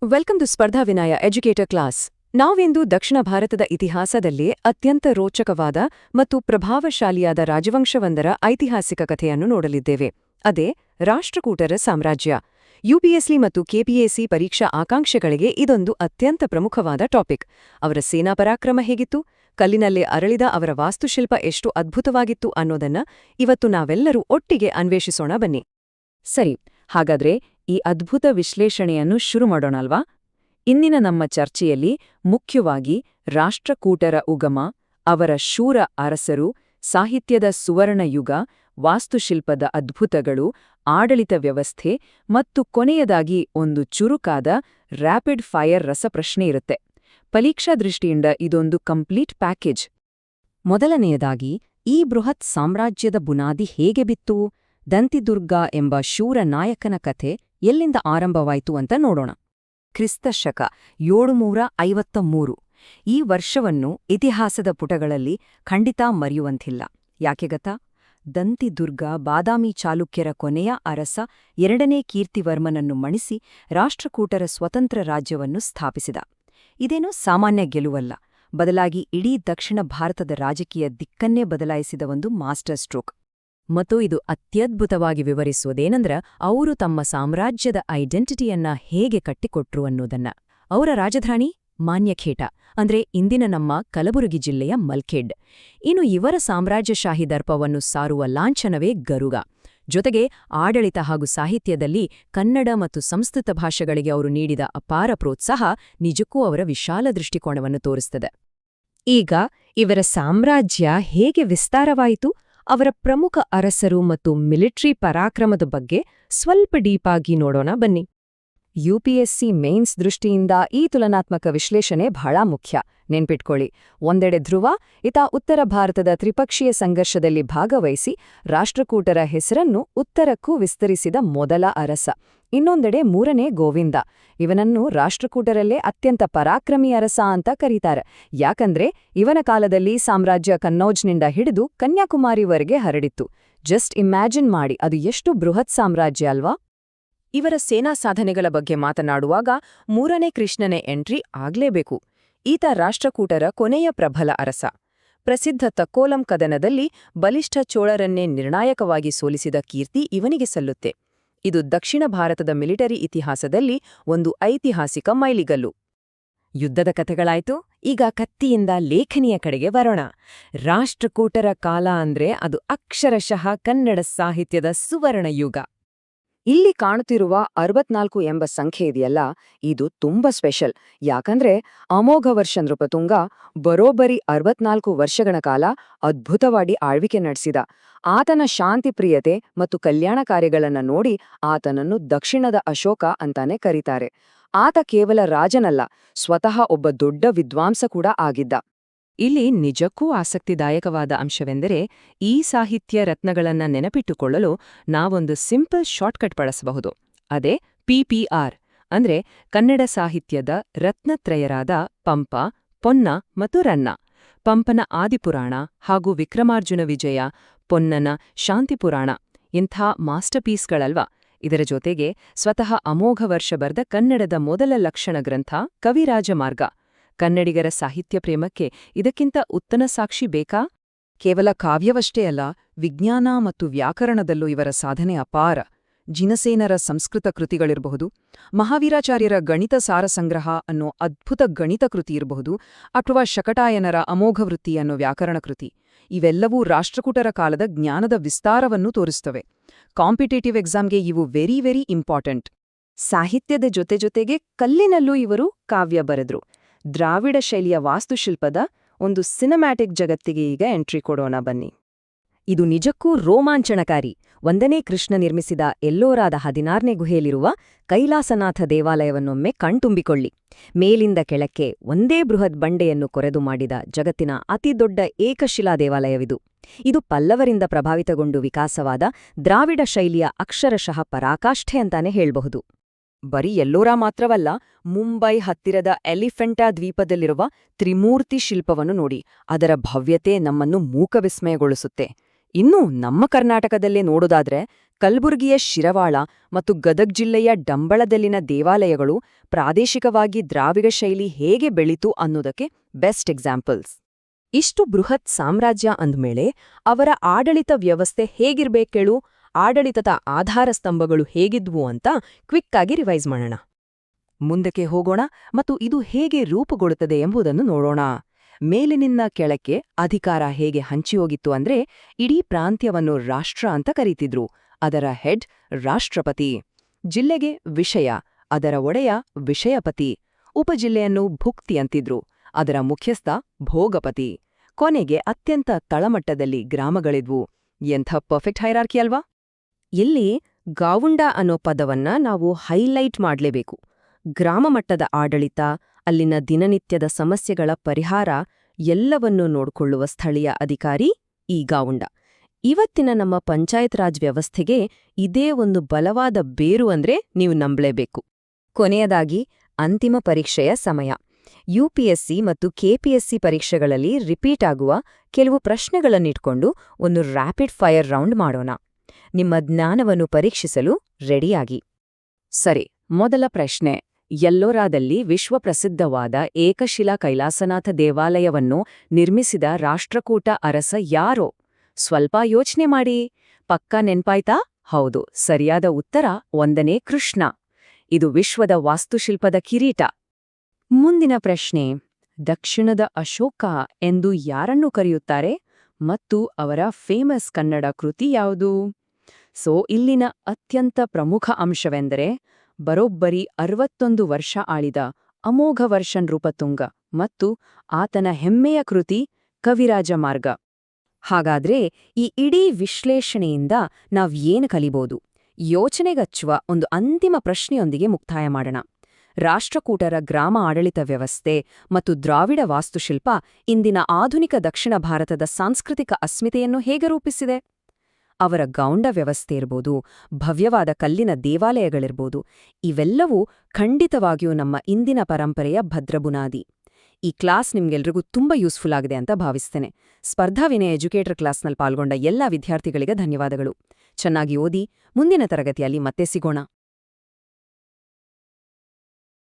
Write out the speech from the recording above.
Welcome to ಸ್ಪರ್ಧಾ ವಿನಯ educator class. ನಾವಿಂದು ದಕ್ಷಿಣ ಭಾರತದ ಇತಿಹಾಸದಲ್ಲೇ ಅತ್ಯಂತ ರೋಚಕವಾದ ಮತ್ತು ಪ್ರಭಾವಶಾಲಿಯಾದ ರಾಜವಂಶವೊಂದರ ಐತಿಹಾಸಿಕ ಕಥೆಯನ್ನು ನೋಡಲಿದ್ದೇವೆ. ಅದೇ ರಾಷ್ಟ್ರಕೂಟರ ಸಾಮ್ರಾಜ್ಯ. ಯುಪಿಎಸ್ಸಿ ಮತ್ತು ಕೆಪಿಎಸ್ಸಿ ಪರೀಕ್ಷಾ ಆಕಾಂಕ್ಷೆಗಳಿಗೆ ಇದೊಂದು ಅತ್ಯಂತ ಪ್ರಮುಖವಾದ ಟಾಪಿಕ್. ಅವರ ಸೇನಾ ಪರಾಕ್ರಮ ಹೇಗಿತ್ತು, ಕಲ್ಲಿನಲ್ಲೇ ಅರಳಿದ ಅವರ ವಾಸ್ತುಶಿಲ್ಪ ಎಷ್ಟು ಅದ್ಭುತವಾಗಿತ್ತು ಅನ್ನೋದನ್ನ ಇವತ್ತು ನಾವೆಲ್ಲರೂ ಒಟ್ಟಿಗೆ ಅನ್ವೇಷಿಸೋಣ ಬನ್ನಿ. ಸರಿ, ಹಾಗಾದ್ರೆ ಈ ಅದ್ಭುತ ವಿಶ್ಲೇಷಣೆಯನ್ನು ಶುರು ಮಾಡೋಣಲ್ವಾ? ಇಂದಿನ ನಮ್ಮ ಚರ್ಚೆಯಲ್ಲಿ ಮುಖ್ಯವಾಗಿ ರಾಷ್ಟ್ರಕೂಟರ ಉಗಮ, ಅವರ ಶೂರ ಅರಸರು, ಸಾಹಿತ್ಯದ ಸುವರ್ಣ ಯುಗ, ವಾಸ್ತುಶಿಲ್ಪದ ಅದ್ಭುತಗಳು, ಆಡಳಿತ ವ್ಯವಸ್ಥೆ ಮತ್ತು ಕೊನೆಯದಾಗಿ ಒಂದು ಚುರುಕಾದ ರ್ಯಾಪಿಡ್ ಫೈರ್ ರಸಪ್ರಶ್ನೆ ಇರುತ್ತೆ. ಪರೀಕ್ಷಾ ದೃಷ್ಟಿಯಿಂದ ಇದೊಂದು ಕಂಪ್ಲೀಟ್ ಪ್ಯಾಕೇಜ್. ಮೊದಲನೆಯದಾಗಿ, ಈ ಬೃಹತ್ ಸಾಮ್ರಾಜ್ಯದ ಬುನಾದಿ ಹೇಗೆ ಬಿತ್ತು? ದಂತಿದುರ್ಗ ಎಂಬ ಶೂರ ನಾಯಕನ ಕಥೆ ಎಲ್ಲಿಂದ ಆರಂಭವಾಯಿತು ಅಂತ ನೋಡೋಣ. ಕ್ರಿಸ್ತಶಕ 753. ಈ ವರ್ಷವನ್ನು ಇತಿಹಾಸದ ಪುಟಗಳಲ್ಲಿ ಖಂಡಿತ ಮರೆಯುವಂತಿಲ್ಲ. ಯಾಕೆ ಗೊತ್ತಾ? ದಂತಿದುರ್ಗ ಬಾದಾಮಿ ಚಾಲುಕ್ಯರ ಕೊನೆಯ ಅರಸ 2ನೇ ಕೀರ್ತಿವರ್ಮನನ್ನು ಮಣಿಸಿ ರಾಷ್ಟ್ರಕೂಟರ ಸ್ವತಂತ್ರ ರಾಜ್ಯವನ್ನು ಸ್ಥಾಪಿಸಿದ. ಇದೇನೂ ಸಾಮಾನ್ಯ ಗೆಲುವಲ್ಲ, ಬದಲಾಗಿ ಇಡೀ ದಕ್ಷಿಣ ಭಾರತದ ರಾಜಕೀಯ ದಿಕ್ಕನ್ನೇ ಬದಲಾಯಿಸಿದ ಒಂದು ಮಾಸ್ಟರ್ ಸ್ಟ್ರೋಕ್. ಮತ್ತು ಇದು ಅತ್ಯದ್ಭುತವಾಗಿ ವಿವರಿಸುವುದೇನೆಂದ್ರ ಅವರು ತಮ್ಮ ಸಾಮ್ರಾಜ್ಯದ ಐಡೆಂಟಿಟಿಯನ್ನ ಹೇಗೆ ಕಟ್ಟಿಕೊಟ್ರು ಅನ್ನೋದನ್ನ. ಅವರ ರಾಜಧಾನಿ ಮಾನ್ಯಖೇಟ, ಅಂದ್ರೆ ಇಂದಿನ ನಮ್ಮ ಕಲಬುರಗಿ ಜಿಲ್ಲೆಯ ಮಲ್ಖೇಡ್. ಇನ್ನು ಇವರ ಸಾಮ್ರಾಜ್ಯಶಾಹಿ ದರ್ಪವನ್ನು ಸಾರುವ ಲಾಂಛನವೇ ಗರುಗ. ಜೊತೆಗೆ ಆಡಳಿತ ಹಾಗೂ ಸಾಹಿತ್ಯದಲ್ಲಿ ಕನ್ನಡ ಮತ್ತು ಸಂಸ್ಕೃತ ಭಾಷೆಗಳಿಗೆ ಅವರು ನೀಡಿದ ಅಪಾರ ಪ್ರೋತ್ಸಾಹ ನಿಜಕ್ಕೂ ಅವರ ವಿಶಾಲ ದೃಷ್ಟಿಕೋನವನ್ನು ತೋರಿಸ್ತದೆ. ಈಗ ಇವರ ಸಾಮ್ರಾಜ್ಯ ಹೇಗೆ ವಿಸ್ತಾರವಾಯಿತು, ಅವರ ಪ್ರಮುಖ ಅರಸರು ಮತ್ತು ಮಿಲಿಟರಿ ಪರಾಕ್ರಮದ ಬಗ್ಗೆ ಸ್ವಲ್ಪ ಡೀಪಾಗಿ ನೋಡೋಣ ಬನ್ನಿ. ಯುಪಿಎಸ್ಸಿ ಮೇನ್ಸ್ ದೃಷ್ಟಿಯಿಂದ ಈ ತುಲನಾತ್ಮಕ ವಿಶ್ಲೇಷಣೆ ಬಹಳ ಮುಖ್ಯ. ನೆನ್ಪಿಟ್ಕೊಳ್ಳಿ, ಒಂದೆಡೆ ಧ್ರುವ, ಇತ ಉತ್ತರ ಭಾರತದ ತ್ರಿಪಕ್ಷೀಯ ಸಂಘರ್ಷದಲ್ಲಿ ಭಾಗವಹಿಸಿ ರಾಷ್ಟ್ರಕೂಟರ ಹೆಸರನ್ನು ಉತ್ತರಕ್ಕೂ ವಿಸ್ತರಿಸಿದ ಮೊದಲ ಅರಸ. ಇನ್ನೊಂದೆಡೆ 3ನೇ ಗೋವಿಂದ. ಇವನನ್ನು ರಾಷ್ಟ್ರಕೂಟರಲ್ಲೇ ಅತ್ಯಂತ ಪರಾಕ್ರಮಿ ಅರಸ ಅಂತ ಕರೀತಾರೆ. ಯಾಕಂದ್ರೆ ಇವನ ಕಾಲದಲ್ಲಿ ಸಾಮ್ರಾಜ್ಯ ಕನ್ನೌಜ್ನಿಂದ ಹಿಡಿದು ಕನ್ಯಾಕುಮಾರಿವರೆಗೆ ಹರಡಿತ್ತು. ಜಸ್ಟ್ ಇಮ್ಯಾಜಿನ್ ಮಾಡಿ, ಅದು ಎಷ್ಟು ಬೃಹತ್ ಸಾಮ್ರಾಜ್ಯ ಅಲ್ವಾ? ಇವರ ಸೇನಾ ಸಾಧನೆಗಳ ಬಗ್ಗೆ ಮಾತನಾಡುವಾಗ 3ನೇ ಕೃಷ್ಣನೇ ಎಂಟ್ರಿ ಆಗ್ಲೇಬೇಕು. ಈತ ರಾಷ್ಟ್ರಕೂಟರ ಕೊನೆಯ ಪ್ರಬಲ ಅರಸ. ಪ್ರಸಿದ್ಧ ತಕ್ಕೋಲಂ ಕದನದಲ್ಲಿ ಬಲಿಷ್ಠ ಚೋಳರನ್ನೇ ನಿರ್ಣಾಯಕವಾಗಿ ಸೋಲಿಸಿದ ಕೀರ್ತಿ ಇವನಿಗೆ ಸಲ್ಲುತ್ತೆ. ಇದು ದಕ್ಷಿಣ ಭಾರತದ ಮಿಲಿಟರಿ ಇತಿಹಾಸದಲ್ಲಿ ಒಂದು ಐತಿಹಾಸಿಕ ಮೈಲಿಗಲ್ಲು. ಯುದ್ಧದ ಕಥೆಗಳಾಯ್ತು, ಈಗ ಕತ್ತಿಯಿಂದ ಲೇಖನಿಯ ಕಡೆಗೆ ಬರೋಣ. ರಾಷ್ಟ್ರಕೂಟರ ಕಾಲ ಅಂದ್ರೆ ಅದು ಅಕ್ಷರಶಃ ಕನ್ನಡ ಸಾಹಿತ್ಯದ ಸುವರ್ಣ ಯುಗ. ಇಲ್ಲಿ ಕಾಣುತ್ತಿರುವ 64 ಎಂಬ ಸಂಖ್ಯೆ ಇದೆಯಲ್ಲ, ಇದು ತುಂಬಾ ಸ್ಪೆಷಲ್. ಯಾಕಂದ್ರೆ ಅಮೋಘ ವರ್ಷ ನೃಪತುಂಗ ಬರೋಬ್ಬರಿ 64 ವರ್ಷಗಳ ಕಾಲ ಅದ್ಭುತವಾಗಿ ಆಳ್ವಿಕೆ ನಡೆಸಿದ. ಆತನ ಶಾಂತಿಪ್ರಿಯತೆ ಮತ್ತು ಕಲ್ಯಾಣ ಕಾರ್ಯಗಳನ್ನ ನೋಡಿ ಆತನನ್ನು ದಕ್ಷಿಣದ ಅಶೋಕ ಅಂತಾನೆ ಕರೀತಾರೆ. ಆತ ಕೇವಲ ರಾಜನಲ್ಲ, ಸ್ವತಃ ಒಬ್ಬ ದೊಡ್ಡ ವಿದ್ವಾಂಸ ಕೂಡ ಆಗಿದ್ದ. ಇಲ್ಲಿ ನಿಜಕ್ಕೂ ಆಸಕ್ತಿದಾಯಕವಾದ ಅಂಶವೆಂದರೆ, ಈ ಸಾಹಿತ್ಯ ರತ್ನಗಳನ್ನ ನೆನಪಿಟ್ಟುಕೊಳ್ಳಲು ನಾವೊಂದು ಸಿಂಪಲ್ ಶಾರ್ಟ್ಕಟ್ ಬಳಸಬಹುದು. ಅದೇ PPR, ಅಂದ್ರೆ ಕನ್ನಡ ಸಾಹಿತ್ಯದ ರತ್ನತ್ರಯರಾದ ಪಂಪ, ಪೊನ್ನ ಮತ್ತು ರನ್ನ. ಪಂಪನ ಆದಿಪುರಾಣ ಹಾಗೂ ವಿಕ್ರಮಾರ್ಜುನ ವಿಜಯ, ಪೊನ್ನನ ಶಾಂತಿಪುರಾಣ ಇಂಥ ಮಾಸ್ಟರ್ಪೀಸ್ಗಳಲ್ವಾ. ಇದರ ಜೊತೆಗೆ ಸ್ವತಃ ಅಮೋಘ ವರ್ಷ ಬರೆದ ಕನ್ನಡದ ಮೊದಲ ಲಕ್ಷಣ ಗ್ರಂಥ ಕವಿರಾಜಮಾರ್ಗ. ಕನ್ನಡಿಗರ ಸಾಹಿತ್ಯ ಪ್ರೇಮಕ್ಕೆ ಇದಕ್ಕಿಂತ ಉತ್ತಮ ಸಾಕ್ಷಿ ಬೇಕಾ? ಕೇವಲ ಕಾವ್ಯವಷ್ಟೇ ಅಲ್ಲ, ವಿಜ್ಞಾನ ಮತ್ತು ವ್ಯಾಕರಣದಲ್ಲೂ ಇವರ ಸಾಧನೆ ಅಪಾರ. ಜಿನಸೇನರ ಸಂಸ್ಕೃತ ಕೃತಿಗಳಿರಬಹುದು, ಮಹಾವೀರಾಚಾರ್ಯರ ಗಣಿತ ಸಾರಸಂಗ್ರಹ ಅನ್ನೋ ಅದ್ಭುತ ಗಣಿತ ಕೃತಿ ಇರಬಹುದು, ಅಥವಾ ಶಕಟಾಯನರ ಅಮೋಘವೃತ್ತಿ ಅನ್ನೋ ವ್ಯಾಕರಣ ಕೃತಿ. ಇವೆಲ್ಲವೂ ರಾಷ್ಟ್ರಕೂಟರ ಕಾಲದ ಜ್ಞಾನದ ವಿಸ್ತಾರವನ್ನು ತೋರಿಸ್ತವೆ. ಕಾಂಪಿಟೇಟಿವ್ ಎಕ್ಸಾಮ್ಗೆ ಇವು ವೆರಿ ಇಂಪಾರ್ಟೆಂಟ್. ಸಾಹಿತ್ಯದ ಜೊತೆಗೆ ಕಲ್ಲಿನಲ್ಲೂ ಇವರು ಕಾವ್ಯ ಬರೆದ್ರು. ದ್ರಾವಿಡ ಶೈಲಿಯ ವಾಸ್ತುಶಿಲ್ಪದ ಒಂದು ಸಿನಿಮ್ಯಾಟಿಕ್ ಜಗತ್ತಿಗೆ ಈಗ ಎಂಟ್ರಿ ಕೊಡೋಣ ಬನ್ನಿ. ಇದು ನಿಜಕ್ಕೂ ರೋಮಾಂಚನಕಾರಿ. 1ನೇ ಕೃಷ್ಣ ನಿರ್ಮಿಸಿದ ಎಲ್ಲೋರಾದ 16ನೇ ಗುಹೆಯಲ್ಲಿರುವ ಕೈಲಾಸನಾಥ ದೇವಾಲಯವನ್ನೊಮ್ಮೆ ಕಣ್ತುಂಬಿಕೊಳ್ಳಿ. ಮೇಲಿಂದ ಕೆಳಕ್ಕೆ ಒಂದೇ ಬೃಹತ್ ಬಂಡೆಯನ್ನು ಕೊರೆದು ಮಾಡಿದ ಜಗತ್ತಿನ ಅತಿದೊಡ್ಡ ಏಕಶಿಲಾ ದೇವಾಲಯವಿದು. ಇದು ಪಲ್ಲವರಿಂದ ಪ್ರಭಾವಿತಗೊಂಡು ವಿಕಾಸವಾದ ದ್ರಾವಿಡ ಶೈಲಿಯ ಅಕ್ಷರಶಃ ಪರಾಕಾಷ್ಠೆ ಅಂತಾನೆ ಹೇಳ್ಬಹುದು. ಬರೀ ಎಲ್ಲೋರಾ ಮಾತ್ರವಲ್ಲ, ಮುಂಬೈ ಹತ್ತಿರದ ಎಲಿಫೆಂಟಾ ದ್ವೀಪದಲ್ಲಿರುವ ತ್ರಿಮೂರ್ತಿ ಶಿಲ್ಪವನ್ನು ನೋಡಿ. ಅದರ ಭವ್ಯತೆ ನಮ್ಮನ್ನು ಮೂಕವಿಸ್ಮಯಗೊಳಿಸುತ್ತೆ. ಇನ್ನು ನಮ್ಮ ಕರ್ನಾಟಕದಲ್ಲೇ ನೋಡೋದಾದ್ರೆ ಕಲಬುರಗಿಯ ಶಿರವಾಳ ಮತ್ತು ಗದಗ್ ಜಿಲ್ಲೆಯ ಡಂಬಳದಲ್ಲಿನ ದೇವಾಲಯಗಳು ಪ್ರಾದೇಶಿಕವಾಗಿ ದ್ರಾವಿಡ ಶೈಲಿ ಹೇಗೆ ಬೆಳೀತು ಅನ್ನೋದಕ್ಕೆ ಬೆಸ್ಟ್ ಎಕ್ಸಾಂಪಲ್ಸ್. ಇಷ್ಟು ಬೃಹತ್ ಸಾಮ್ರಾಜ್ಯ ಅಂದ್ಮೇಲೆ ಅವರ ಆಡಳಿತ ವ್ಯವಸ್ಥೆ ಹೇಗಿರ್ಬೇಕೇಳು, ಆಡಳಿತದ ಆಧಾರ ಸ್ತಂಭಗಳು ಹೇಗಿದ್ವು ಅಂತ ಕ್ವಿಕ್ ಆಗಿ ರಿವೈಸ್ ಮಾಡೋಣ. ಮುಂದಕ್ಕೆ ಹೋಗೋಣ ಮತ್ತು ಇದು ಹೇಗೆ ರೂಪುಗೊಳ್ಳುತ್ತದೆ ಎಂಬುದನ್ನು ನೋಡೋಣ. ಮೇಲಿನಿಂದ ಕೆಳಕ್ಕೆ ಅಧಿಕಾರ ಹೇಗೆ ಹಂಚಿಹೋಗಿತ್ತು ಅಂದ್ರೆ ಇಡೀ ಪ್ರಾಂತ್ಯವನ್ನು ರಾಷ್ಟ್ರ ಅಂತ ಕರೀತಿದ್ರು. ಅದರ ಹೆಡ್ ರಾಷ್ಟ್ರಪತಿ, ಜಿಲ್ಲೆಗೆ ವಿಷಯ, ಅದರ ಒಡೆಯ ವಿಷಯಪತಿ, ಉಪಜಿಲ್ಲೆಯನ್ನು ಭುಕ್ತಿ ಅಂತಿದ್ರು, ಅದರ ಮುಖ್ಯಸ್ಥ ಭೋಗಪತಿ, ಕೊನೆಗೆ ಅತ್ಯಂತ ತಳಮಟ್ಟದಲ್ಲಿ ಗ್ರಾಮಗಳಿದ್ವು. ಎಂಥ ಪರ್ಫೆಕ್ಟ್ ಹೈರಾರ್ಕಿ ಅಲ್ವಾ? ಇಲ್ಲಿ ಗಾವುಂಡ ಅನ್ನೋ ಪದವನ್ನ ನಾವು ಹೈಲೈಟ್ ಮಾಡ್ಲೇಬೇಕು. ಗ್ರಾಮ ಮಟ್ಟದ ಆಡಳಿತ, ಅಲ್ಲಿನ ದಿನನಿತ್ಯದ ಸಮಸ್ಯೆಗಳ ಪರಿಹಾರ ಎಲ್ಲವನ್ನೂ ನೋಡ್ಕೊಳ್ಳುವ ಸ್ಥಳೀಯ ಅಧಿಕಾರಿ ಈ ಗಾವುಂಡ. ಇವತ್ತಿನ ನಮ್ಮ ಪಂಚಾಯತ್ ರಾಜ್ ವ್ಯವಸ್ಥೆಗೆ ಇದೇ ಒಂದು ಬಲವಾದ ಬೇರು ಅಂದ್ರೆ ನೀವು ನಂಬಲೇಬೇಕು. ಕೊನೆಯದಾಗಿ ಅಂತಿಮ ಪರೀಕ್ಷೆಯ ಸಮಯ. ಯುಪಿಎಸ್ಸಿ ಮತ್ತು ಕೆಪಿಎಸ್ಸಿ ಪರೀಕ್ಷೆಗಳಲ್ಲಿ ರಿಪೀಟ್ ಆಗುವ ಕೆಲವು ಪ್ರಶ್ನೆಗಳನ್ನಿಟ್ಕೊಂಡು ಒಂದು ರ್ಯಾಪಿಡ್ ಫೈರ್ ರೌಂಡ್ ಮಾಡೋಣ. ನಿಮ್ಮ ಜ್ಞಾನವನ್ನು ಪರೀಕ್ಷಿಸಲು ರೆಡಿಯಾಗಿ. ಸರಿ, ಮೊದಲ ಪ್ರಶ್ನೆ. ಎಲ್ಲೋರಾದಲ್ಲಿ ವಿಶ್ವಪ್ರಸಿದ್ಧವಾದ ಏಕಶಿಲಾ ಕೈಲಾಸನಾಥ ದೇವಾಲಯವನ್ನು ನಿರ್ಮಿಸಿದ ರಾಷ್ಟ್ರಕೂಟ ಅರಸ ಯಾರೋ? ಸ್ವಲ್ಪ ಯೋಚ್ನೆ ಮಾಡಿ. ಪಕ್ಕಾ ನೆನ್ಪಾಯ್ತಾ? ಹೌದು, ಸರಿಯಾದ ಉತ್ತರ 1ನೇ ಕೃಷ್ಣ. ಇದು ವಿಶ್ವದ ವಾಸ್ತುಶಿಲ್ಪದ ಕಿರೀಟ. ಮುಂದಿನ ಪ್ರಶ್ನೆ. ದಕ್ಷಿಣದ ಅಶೋಕ ಎಂದು ಯಾರನ್ನು ಕರೆಯುತ್ತಾರೆ ಮತ್ತು ಅವರ ಫೇಮಸ್ ಕನ್ನಡ ಕೃತಿ ಯಾವುದು? ಇಲ್ಲಿನ ಅತ್ಯಂತ ಪ್ರಮುಖ ಅಂಶವೆಂದರೆ ಬರೋಬ್ಬರಿ 61 ವರ್ಷ ಆಳಿದ ಅಮೋಘ ವರ್ಷ ನೃಪತುಂಗ ಮತ್ತು ಆತನ ಹೆಮ್ಮೆಯ ಕೃತಿ ಕವಿರಾಜ ಮಾರ್ಗ. ಹಾಗಾದ್ರೆ ಈ ಇಡೀ ವಿಶ್ಲೇಷಣೆಯಿಂದ ನಾವ್ ಏನು ಕಲಿಬೋದು? ಯೋಚನೆಗಚ್ಚುವ ಒಂದು ಅಂತಿಮ ಪ್ರಶ್ನೆಯೊಂದಿಗೆ ಮುಕ್ತಾಯ ಮಾಡೋಣ. ರಾಷ್ಟ್ರಕೂಟರ ಗ್ರಾಮ ಆಡಳಿತ ವ್ಯವಸ್ಥೆ ಮತ್ತು ದ್ರಾವಿಡ ವಾಸ್ತುಶಿಲ್ಪ ಇಂದಿನ ಆಧುನಿಕ ದಕ್ಷಿಣ ಭಾರತದ ಸಾಂಸ್ಕೃತಿಕ ಅಸ್ಮಿತೆಯನ್ನು ಹೇಗೆ ರೂಪಿಸಿದೆ? ಅವರ ಗೌಂಡ ವ್ಯವಸ್ಥೆ ಇರ್ಬೋದು, ಭವ್ಯವಾದ ಕಲ್ಲಿನ ದೇವಾಲಯಗಳಿರ್ಬೋದು, ಇವೆಲ್ಲವೂ ಖಂಡಿತವಾಗಿಯೂ ನಮ್ಮ ಇಂದಿನ ಪರಂಪರೆಯ ಭದ್ರಬುನಾದಿ. ಈ ಕ್ಲಾಸ್ ನಿಮ್ಗೆಲ್ರಿಗೂ ತುಂಬಾ ಯೂಸ್ಫುಲ್ ಆಗಿದೆ ಅಂತ ಭಾವಿಸ್ತೇನೆ. ಸ್ಪರ್ಧಾ ವಿನಯ ಎಜುಕೇಟರ್ ಕ್ಲಾಸ್ನಲ್ಲಿ ಪಾಲ್ಗೊಂಡ ಎಲ್ಲ ವಿದ್ಯಾರ್ಥಿಗಳಿಗೆ ಧನ್ಯವಾದಗಳು. ಚೆನ್ನಾಗಿ ಓದಿ, ಮುಂದಿನ ತರಗತಿಯಲ್ಲಿ ಮತ್ತೆ ಸಿಗೋಣ.